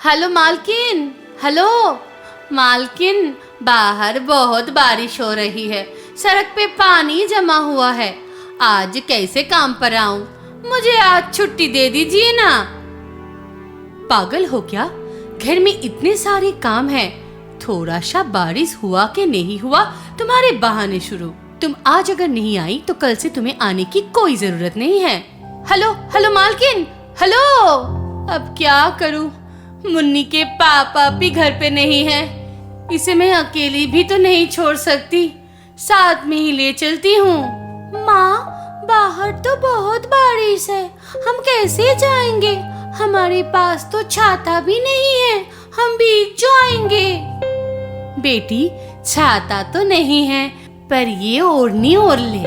Hello मालकिन। Hello मालकिन, बाहर बहुत बारिश हो रही है, सड़क पे पानी जमा हुआ है। आज कैसे काम पर आऊं? मुझे आज छुट्टी दे दीजिए ना। पागल हो क्या? घर में इतने सारे काम हैं, थोड़ा सा बारिश हुआ कि नहीं हुआ तुम्हारे बहाने शुरू। तुम आज अगर नहीं आई तो कल से तुम्हें आने की कोई जरूरत नहीं है। हेलो हेलो मालकिन, हेलो। अब क्या करूं? मुन्नी के पापा भी घर पे नहीं है, इसे मैं अकेली भी तो नहीं छोड़ सकती, साथ में ही ले चलती हूँ। माँ, बाहर तो बहुत बारिश है, हम कैसे जाएंगे? हमारे पास तो छाता भी नहीं है, हम भीग जाएंगे। बेटी, छाता तो नहीं है, पर ये ओढ़नी ओढ़ ले,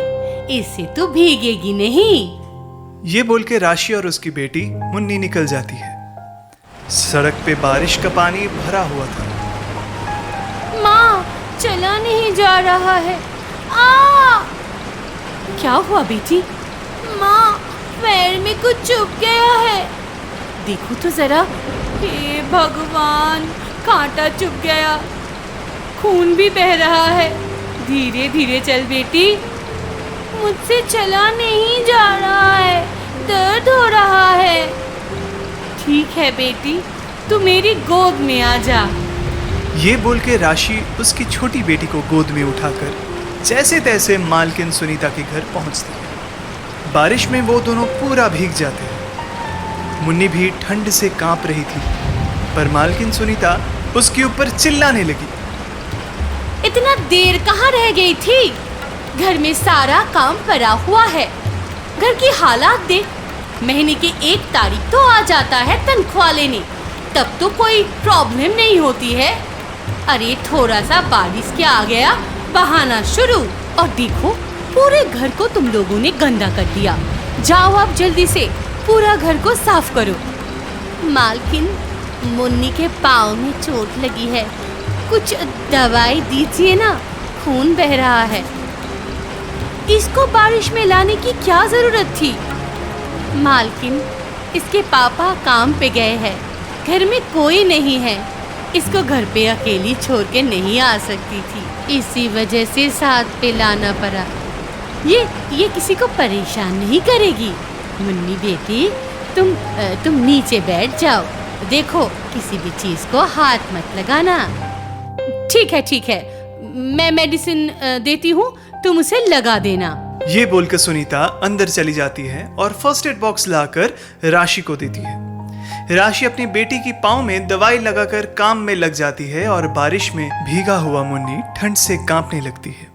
इससे तो भीगेगी नहीं। ये बोल के राशि और उसकी बेटी मुन्नी निकल जाती है। सड़क पे बारिश का पानी भरा हुआ था। माँ, चला नहीं जा रहा है। आ! क्या हुआ बेटी? माँ, पैर में कुछ चुभ गया है। देखो तो जरा। हे भगवान, कांटा चुभ गया, खून भी बह रहा है। धीरे धीरे चल बेटी, मुझसे चला नहीं जा रहा है, दर्द हो रहा है। ठीक है बेटी, तू मेरी गोद में आ जा। ये बोल के राशि उसकी छोटी बेटी को गोद में उठाकर जैसे तैसे मालकिन सुनीता के घर पहुंचती है। बारिश में वो दोनों पूरा भीग जाते हैं। मुन्नी भी ठंड से कांप रही थी, पर मालकिन सुनीता उसके ऊपर चिल्लाने लगी। इतना देर कहाँ रह गई थी? घर में सारा काम पड़ा हुआ है। घर की हालात देख, महीने की 1 तारीख तो आ जाता है तनख्वाह लेने, तब तो कोई प्रॉब्लम नहीं होती है। अरे थोड़ा सा बारिश के आ गया, बहाना शुरू। और देखो, पूरे घर को तुम लोगों ने गंदा कर दिया। जाओ अब जल्दी से पूरा घर को साफ करो। मालकिन, मुन्नी के पाँव में चोट लगी है, कुछ दवाई दीजिए ना, खून बह रहा है। इसको बारिश में लाने की क्या जरूरत थी? मालकिन, इसके पापा काम पे गए हैं, घर में कोई नहीं है, इसको घर पे अकेली छोड़ के नहीं आ सकती थी, इसी वजह से साथ पे लाना पड़ा। ये किसी को परेशान नहीं करेगी। मुन्नी बेटी, तुम नीचे बैठ जाओ, देखो किसी भी चीज को हाथ मत लगाना। ठीक है, मैं मेडिसिन देती हूँ, तुम उसे लगा देना। ये बोलकर सुनीता अंदर चली जाती है और फर्स्ट एड बॉक्स लाकर राशि को देती है। राशि अपनी बेटी की पाँव में दवाई लगाकर काम में लग जाती है और बारिश में भीगा हुआ मुन्नी ठंड से कांपने लगती है।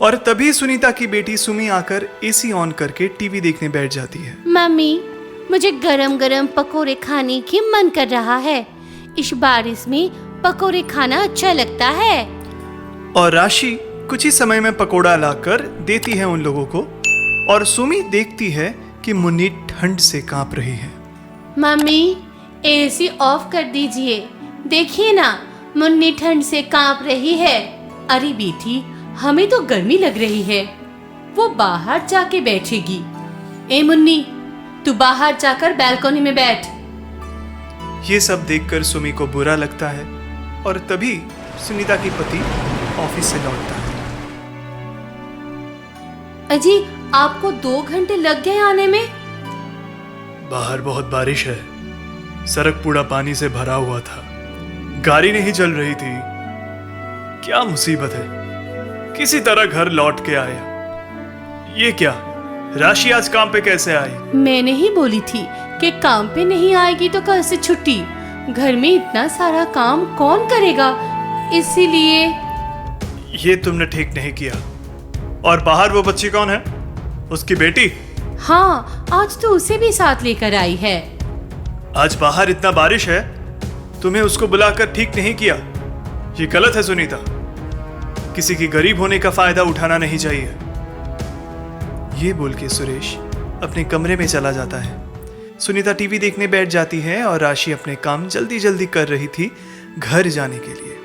और तभी सुनीता की बेटी सुमी आकर एसी ऑन करके टीवी देखने बैठ जाती है। मम्मी, मुझे गरम गरम पकोड़े खाने की मन कर रहा है। इस बारिश में पकोड़े खाना अच्छा लगता है। और राशि कुछ ही समय में पकोड़ा लाकर देती है उन लोगों को, और सुमी देखती है कि मुन्नी ठंड से कांप रही है। मम्मी, एसी ऑफ कर दीजिए, देखिए ना, मुन्नी ठंड से कांप रही है। अरे बेटी, हमें तो गर्मी लग रही है, वो बाहर जाके बैठेगी। ए मुन्नी, तू बाहर जाकर बालकनी में बैठ। ये सब देखकर सुमी को बुरा लगता है और तभी सुनीता की पति ऑफिस से लौटता है। अजी, आपको 2 घंटे लग गए आने में? बाहर बहुत बारिश है, सड़क पूरा पानी से भरा हुआ था, गाड़ी नहीं चल रही थी। क्या मुसीबत है, किसी तरह घर लौट के आया। ये क्या, राशि आज काम पे कैसे आई? मैंने ही बोली थी कि काम पे नहीं आएगी तो कल से छुट्टी। घर में इतना सारा काम कौन करेगा, इसीलिए। ये तुमने ठीक नहीं किया। और बाहर वो बच्ची कौन है? उसकी बेटी? हाँ, आज तो उसे भी साथ लेकर आई है। आज बाहर इतना बारिश है, तुम्हें उसको बुलाकर ठीक नहीं किया। ये गलत है सुनीता, किसी की गरीब होने का फायदा उठाना नहीं चाहिए। ये बोल के सुरेश अपने कमरे में चला जाता है। सुनीता टीवी देखने बैठ जाती है और राशि अपने काम जल्दी जल्दी कर रही थी घर जाने के लिए।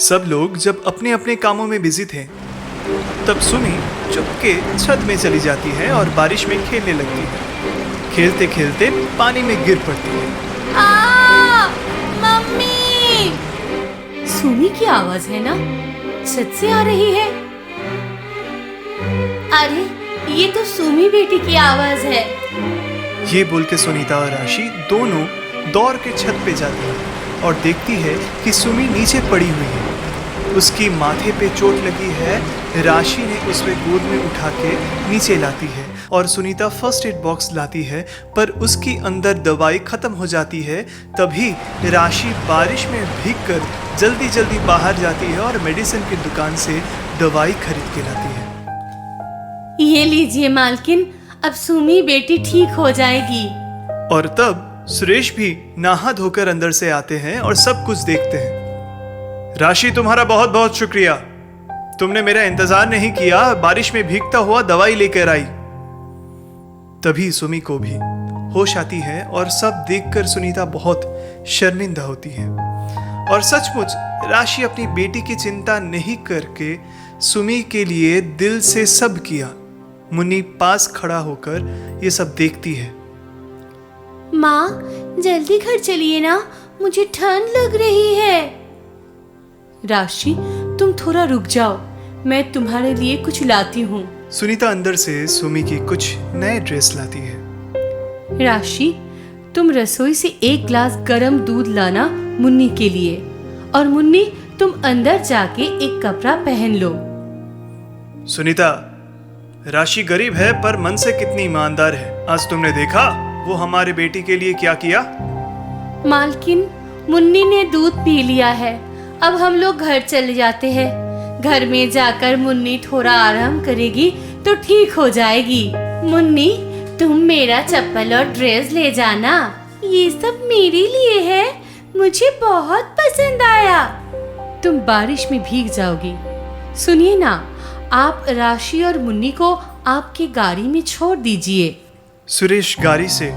सब लोग जब अपने अपने कामों में बिजी थे, तब सुमी चुपके छत में चली जाती है और बारिश में खेलने लगती है। खेलते खेलते पानी में गिर पड़ती है। सुमी की आवाज है ना? छत से आ रही है। अरे ये तो सुमी बेटी की आवाज है। ये बोल के सुनीता और राशि दोनों दौड़ के छत पे जाती है और देखती है कि सुमी नीचे पड़ी हुई है। उसकी माथे पे चोट लगी है। राशि ने उसे गोद में उठा के नीचे लाती है और सुनीता फर्स्ट एड बॉक्स लाती है, पर उसकी अंदर दवाई खत्म हो जाती है। तभी राशि बारिश में भीगकर जल्दी जल्दी बाहर जाती है और मेडिसिन की दुकान से दवाई खरीद के लाती है। ये लीजिए मालकिन, अब सुमी बेटी ठीक हो जाएगी। और तब सुरेश भी नहा धोकर अंदर से आते हैं और सब कुछ देखते हैं। राशि, तुम्हारा बहुत बहुत शुक्रिया। तुमने मेरा इंतजार नहीं किया, बारिश में भीगता हुआ दवाई लेकर आई। तभी सुमी को भी होश आती है और सब देखकर सुनीता बहुत शर्मिंदा होती है। और सचमुच राशि अपनी बेटी की चिंता नहीं करके सुमी के लिए दिल से सब किया। मुन्नी पास खड़ा होकर ये सब देखती है। माँ, जल्दी घर चलिए ना, मुझे ठंड लग रही है। राशि, तुम थोड़ा रुक जाओ, मैं तुम्हारे लिए कुछ लाती हूँ। सुनीता अंदर से सुमी की कुछ नए ड्रेस लाती है। राशि, तुम रसोई से एक ग्लास गरम दूध लाना मुन्नी के लिए, और मुन्नी तुम अंदर जाके एक कपड़ा पहन लो। सुनीता, राशि गरीब है पर मन से कितनी ईमानदार है। आज तुमने देखा वो हमारे बेटी के लिए क्या किया। मालकिन, मुन्नी ने दूध पी लिया है, अब हम लोग घर चले जाते हैं। घर में जाकर मुन्नी थोड़ा आराम करेगी तो ठीक हो जाएगी। मुन्नी, तुम मेरा चप्पल और ड्रेस ले जाना, ये सब मेरे लिए है, मुझे बहुत पसंद आया। तुम बारिश में भीग जाओगी। सुनिए ना, आप राशि और मुन्नी को आपकी गाड़ी में छोड़ दीजिए। सुरेश गाड़ी से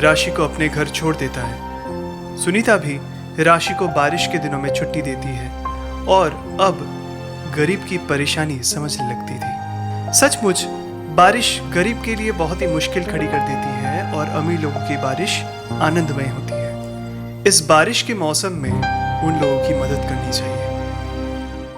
राशि को अपने घर छोड़ देता है। सुनीता भी राशि को बारिश के दिनों में छुट्टी देती है और अब गरीब की परेशानी समझने लगती थी। सचमुच बारिश गरीब के लिए बहुत ही मुश्किल खड़ी कर देती है और अमीर लोगों की बारिश आनंदमय होती है। इस बारिश के मौसम में उन लोगों की मदद करनी चाहिए।